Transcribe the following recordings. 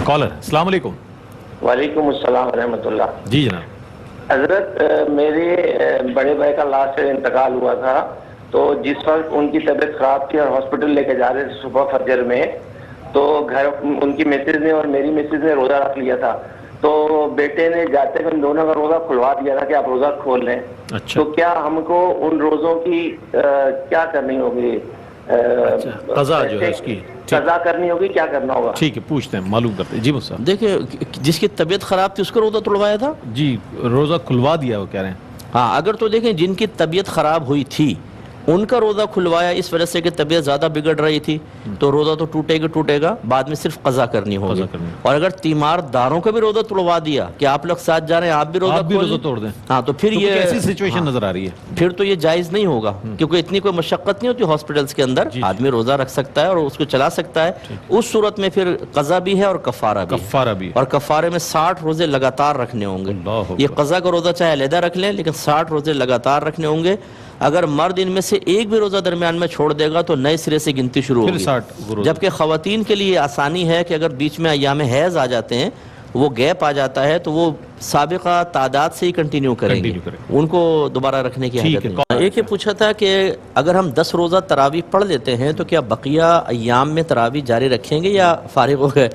Collar السلام علیکم. وعلیکم السلام ورحمۃ اللہ. جی جناب. حضرت میرے بڑے بھائی کا لاسٹ انتقال ہوا تھا، تو جس وقت ان کی طبیعت خراب تھی اور ہاسپٹل لے کے جا رہے تھے صبح فجر میں، تو گھر ان کی مسز نے اور میری مسز نے روزہ رکھ لیا تھا. تو بیٹے نے جاتے ہوئے ہم دونوں کا روزہ کھلوا دیا تھا کہ آپ روزہ کھول لیں. تو کیا ہم کو ان روزوں کی کیا کرنی ہوگی؟ قضا جو ہے اس کی قضا کرنی ہوگی، کیا کرنا ہوگا؟ ٹھیک ہے، پوچھتے ہیں، معلوم کرتے ہیں. جی مصطفیٰ. دیکھیں جس کی طبیعت خراب تھی اس کا روزہ تڑوایا تھا. جی روزہ کھلوا دیا وہ کہہ رہے ہیں. ہاں اگر تو دیکھیں جن کی طبیعت خراب ہوئی تھی ان کا روزہ کھلوایا اس وجہ سے کہ طبیعت زیادہ بگڑ رہی تھی، تو روزہ تو ٹوٹے گا، بعد میں صرف قضا کرنی ہوگی. اور اگر تیمار داروں کا بھی روزہ توڑوا دیا کہ آپ لوگ ساتھ جا رہے ہیں، آپ بھی روزہ توڑ دیں، ہاں تو پھر یہ ایسی سچویشن نظر آ رہی ہے. پھر تو یہ جائز نہیں ہوگا، کیونکہ اتنی کوئی مشقت نہیں ہوتی ہاسپٹلس کے اندر. آدمی روزہ رکھ سکتا ہے اور اس کو چلا سکتا ہے. اس صورت میں پھر قضا بھی ہے اور کفارہ بھی. اور کفارے میں 60 روزے لگاتار رکھنے ہوں گے. یہ قضا کا روزہ چاہے علیحدہ رکھ لیں، لیکن 60 روزے لگاتار رکھنے ہوں گے. اگر مرد ان میں سے ایک بھی روزہ درمیان میں چھوڑ دے گا تو نئے سرے سے گنتی شروع ہوگی. جبکہ خواتین کے لیے آسانی ہے کہ اگر بیچ میں ایام حیض آ جاتے ہیں، وہ گیپ آ جاتا ہے، تو وہ سابقہ تعداد سے ہی کنٹینیو کریں گے، ان کو دوبارہ رکھنے کی حاجت نہیں. ایک یہ پوچھا تھا کہ اگر ہم 10 روزہ تراویح پڑھ لیتے ہیں تو کیا بقیہ ایام میں تراویح جاری رکھیں گے یا فارغ ہو گئے؟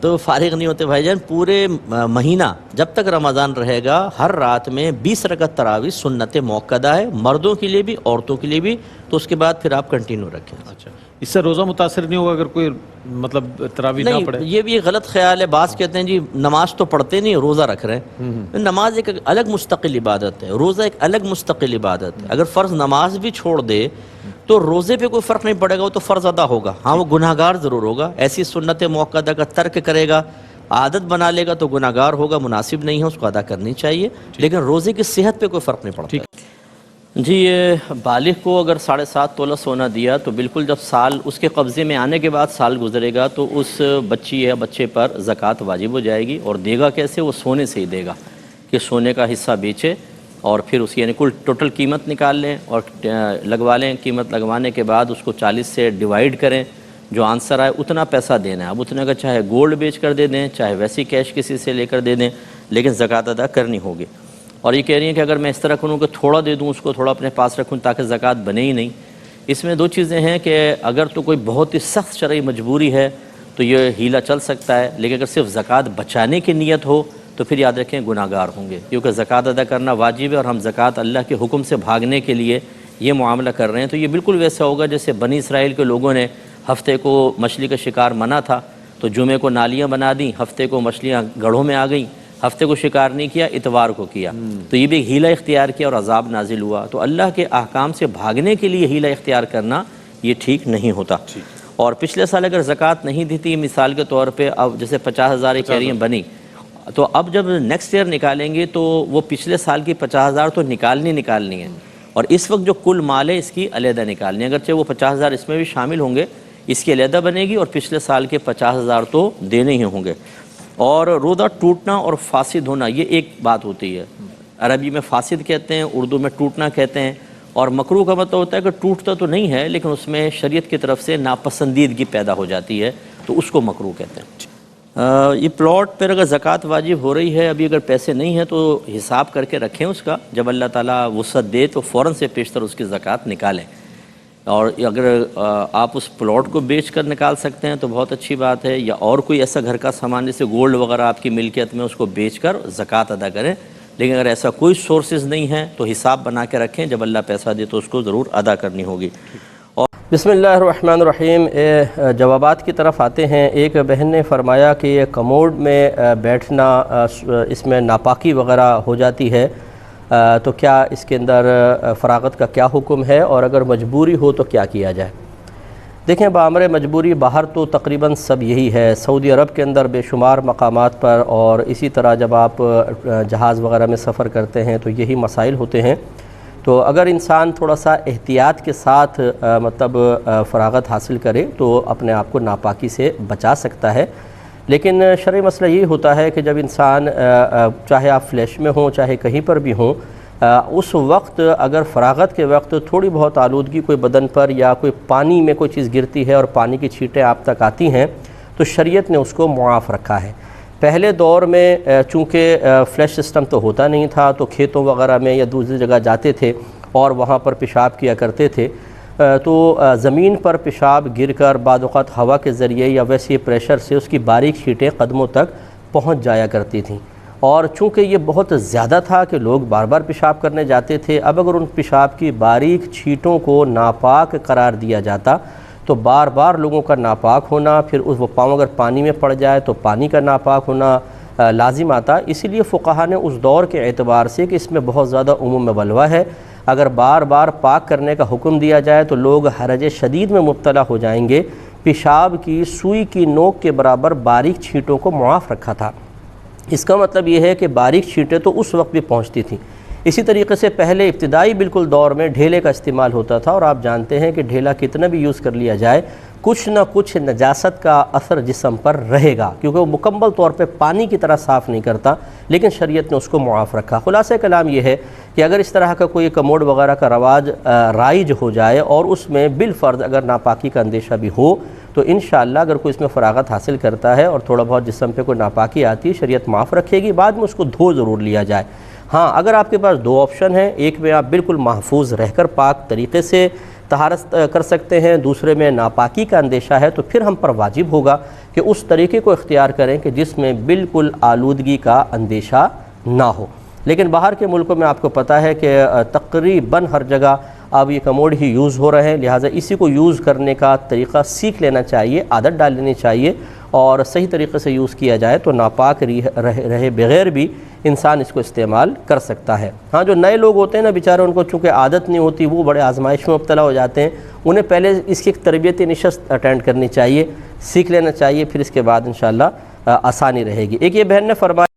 تو فارغ نہیں ہوتے بھائی جان. پورے مہینہ جب تک رمضان رہے گا ہر رات میں 20 رکعت تراویح سنت موقدہ ہے، مردوں کے لیے بھی عورتوں کے لیے بھی. تو اس کے بعد پھر آپ کنٹینیو رکھیں. اچھا، اس سے روزہ متاثر نہیں ہوگا اگر کوئی مطلب تراویح نہ پڑھے؟ یہ بھی غلط خیال ہے. بعض کہتے ہیں جی نماز تو پڑھتے نہیں، روزہ رکھ رہے ہیں. نماز ایک الگ مستقل عبادت ہے، روزہ ایک الگ مستقل عبادت ہے. اگر فرض نماز بھی چھوڑ دے تو روزے پہ کوئی فرق نہیں پڑے گا، وہ تو فرض ادا ہوگا. ہاں وہ گناہگار ضرور ہوگا. ایسی سنت موقدہ کا ترک کرے گا، عادت بنا لے گا تو گناہگار ہوگا، مناسب نہیں ہے، اس کو ادا کرنی چاہیے. لیکن روزے کی صحت پہ کوئی فرق نہیں پڑتا. جی یہ بالغ کو اگر 7.5 تولہ سونا دیا تو بالکل جب سال اس کے قبضے میں آنے کے بعد سال گزرے گا تو اس بچی یا بچے پر زکوٰۃ واجب ہو جائے گی. اور دے گا کیسے؟ وہ سونے سے ہی دے گا کہ سونے کا حصہ بیچے اور پھر اس کی یعنی کل ٹوٹل قیمت نکال لیں اور لگوا لیں. قیمت لگوانے کے بعد اس کو 40 سے ڈیوائیڈ کریں، جو آنسر آئے اتنا پیسہ دینا ہے. اب اتنے کا چاہے گولڈ بیچ کر دے دیں، چاہے ویسی کیش کسی سے لے کر دے دیں، لیکن زکوٰۃ ادا کرنی ہوگی. اور یہ کہہ رہی ہیں کہ اگر میں اس طرح کروں کہ تھوڑا دے دوں اس کو، تھوڑا اپنے پاس رکھوں تاکہ زکوٰۃ بنے ہی نہیں. اس میں 2 چیزیں ہیں کہ اگر تو کوئی بہت ہی سخت شرعی مجبوری ہے تو یہ ہیلہ چل سکتا ہے، لیکن اگر صرف زکوٰۃ بچانے کی نیت ہو تو پھر یاد رکھیں گناہگار ہوں گے، کیونکہ زکوٰۃ ادا کرنا واجب ہے اور ہم زکوٰۃ اللہ کے حکم سے بھاگنے کے لیے یہ معاملہ کر رہے ہیں. تو یہ بالکل ویسا ہوگا جیسے بنی اسرائیل کے لوگوں نے ہفتے کو مچھلی کا شکار منع تھا تو جمعے کو نالیاں بنا دیں، ہفتے کو مچھلیاں گڑھوں میں آ گئیں، ہفتے کو شکار نہیں کیا، اتوار کو کیا. تو یہ بھی ہیلہ اختیار کیا اور عذاب نازل ہوا. تو اللہ کے احکام سے بھاگنے کے لیے ہیلہ اختیار کرنا یہ ٹھیک نہیں ہوتا. اور پچھلے سال اگر زکوٰۃ نہیں دی تھی مثال کے طور پہ، اب جیسے 50,000 کہہ رہی ہیں بنی، تو اب جب نیکسٹ ایئر نکالیں گے تو وہ پچھلے سال کی 50,000 تو نکالنی ہے. اور اس وقت جو کل مال ہے اس کی علیحدہ نکالنی ہے. اگرچہ وہ 50,000 اس میں بھی شامل ہوں گے، اس کی علیحدہ بنے گی اور پچھلے سال کے 50,000 تو دینے ہی ہوں گے. اور روزہ ٹوٹنا اور فاسد ہونا یہ ایک بات ہوتی ہے. عربی میں فاسد کہتے ہیں، اردو میں ٹوٹنا کہتے ہیں. اور مکروہ کا مطلب ہوتا ہے کہ ٹوٹتا تو نہیں ہے لیکن اس میں شریعت کی طرف سے ناپسندیدگی پیدا ہو جاتی ہے، تو اس کو مکروہ کہتے ہیں. یہ پلاٹ پر اگر زکوٰۃ واجب ہو رہی ہے، ابھی اگر پیسے نہیں ہیں تو حساب کر کے رکھیں اس کا. جب اللہ تعالیٰ وسعت دے تو فوراً سے پیشتر اس کی زکوٰۃ نکالیں. اور اگر آپ اس پلاٹ کو بیچ کر نکال سکتے ہیں تو بہت اچھی بات ہے، یا اور کوئی ایسا گھر کا سامان جیسے گولڈ وغیرہ آپ کی ملکیت میں، اس کو بیچ کر زکوٰۃ ادا کریں. لیکن اگر ایسا کوئی سورسز نہیں ہے تو حساب بنا کے رکھیں، جب اللہ پیسہ دے تو اس کو ضرور ادا کرنی ہوگی. اور بسم اللہ الرحمن الرحیم. جوابات کی طرف آتے ہیں. ایک بہن نے فرمایا کہ یہ کموڈ میں بیٹھنا اس میں ناپاکی وغیرہ ہو جاتی ہے، تو کیا اس کے اندر فراغت کا کیا حکم ہے، اور اگر مجبوری ہو تو کیا کیا جائے؟ دیکھیں بامر مجبوری باہر تو تقریباً سب یہی ہے. سعودی عرب کے اندر بے شمار مقامات پر، اور اسی طرح جب آپ جہاز وغیرہ میں سفر کرتے ہیں تو یہی مسائل ہوتے ہیں. تو اگر انسان تھوڑا سا احتیاط کے ساتھ مطلب فراغت حاصل کرے تو اپنے آپ کو ناپاکی سے بچا سکتا ہے. لیکن شرعی مسئلہ یہ ہوتا ہے کہ جب انسان چاہے آپ فلیش میں ہوں چاہے کہیں پر بھی ہوں، اس وقت اگر فراغت کے وقت تھوڑی بہت آلودگی کوئی بدن پر یا کوئی پانی میں کوئی چیز گرتی ہے اور پانی کی چھینٹیں آپ تک آتی ہیں تو شریعت نے اس کو معاف رکھا ہے۔ پہلے دور میں چونکہ فلیش سسٹم تو ہوتا نہیں تھا، تو کھیتوں وغیرہ میں یا دوسری جگہ جاتے تھے اور وہاں پر پیشاب کیا کرتے تھے، تو زمین پر پیشاب گر کر بعض اوقات ہوا کے ذریعے یا ویسے پریشر سے اس کی باریک چھینٹیں قدموں تک پہنچ جایا کرتی تھیں، اور چونکہ یہ بہت زیادہ تھا کہ لوگ بار بار پیشاب کرنے جاتے تھے، اب اگر ان پیشاب کی باریک چھینٹوں کو ناپاک قرار دیا جاتا تو بار بار لوگوں کا ناپاک ہونا، پھر وہ پاؤں اگر پانی میں پڑ جائے تو پانی کا ناپاک ہونا لازم آتا۔ اسی لیے فقہا نے اس دور کے اعتبار سے کہ اس میں بہت زیادہ عموم میں بلوہ ہے، اگر بار بار پاک کرنے کا حکم دیا جائے تو لوگ حرج شدید میں مبتلا ہو جائیں گے، پیشاب کی سوئی کی نوک کے برابر باریک چھینٹوں کو معاف رکھا تھا۔ اس کا مطلب یہ ہے کہ باریک چھینٹیں تو اس وقت بھی پہنچتی تھیں۔ اسی طریقے سے پہلے ابتدائی بالکل دور میں ڈھیلے کا استعمال ہوتا تھا، اور آپ جانتے ہیں کہ ڈھیلا کتنا بھی یوز کر لیا جائے کچھ نہ کچھ نجاست کا اثر جسم پر رہے گا، کیونکہ وہ مکمل طور پہ پانی کی طرح صاف نہیں کرتا، لیکن شریعت نے اس کو معاف رکھا۔ خلاصہ کلام یہ ہے کہ اگر اس طرح کا کوئی کموڈ وغیرہ کا رواج رائج ہو جائے اور اس میں بالفرض اگر ناپاکی کا اندیشہ بھی ہو تو انشاءاللہ اگر کوئی اس میں فراغت حاصل کرتا ہے اور تھوڑا بہت جسم پہ کوئی ناپاکی آتی ہے، شریعت معاف رکھے گی، بعد میں اس کو دھو ضرور لیا جائے۔ ہاں، اگر آپ کے پاس دو آپشن ہیں، ایک میں آپ بالکل محفوظ رہ کر پاک طریقے سے طہارت کر سکتے ہیں، دوسرے میں ناپاکی کا اندیشہ ہے، تو پھر ہم پر واجب ہوگا کہ اس طریقے کو اختیار کریں کہ جس میں بالکل آلودگی کا اندیشہ نہ ہو۔ لیکن باہر کے ملکوں میں آپ کو پتہ ہے کہ تقریباً ہر جگہ اب یہ کموڈ ہی یوز ہو رہے ہیں، لہٰذا اسی کو یوز کرنے کا طریقہ سیکھ لینا چاہیے، عادت ڈال لینی چاہیے، اور صحیح طریقے سے یوز کیا جائے تو ناپاک رہے بغیر بھی انسان اس کو استعمال کر سکتا ہے۔ ہاں، جو نئے لوگ ہوتے ہیں نا بیچارے، ان کو چونکہ عادت نہیں ہوتی، وہ بڑے آزمائش میں مبتلا ہو جاتے ہیں، انہیں پہلے اس کی ایک تربیتی نشست اٹینڈ کرنی چاہیے، سیکھ لینا چاہیے، پھر اس کے بعد انشاءاللہ آسانی رہے گی۔ ایک یہ بہن نے فرمایا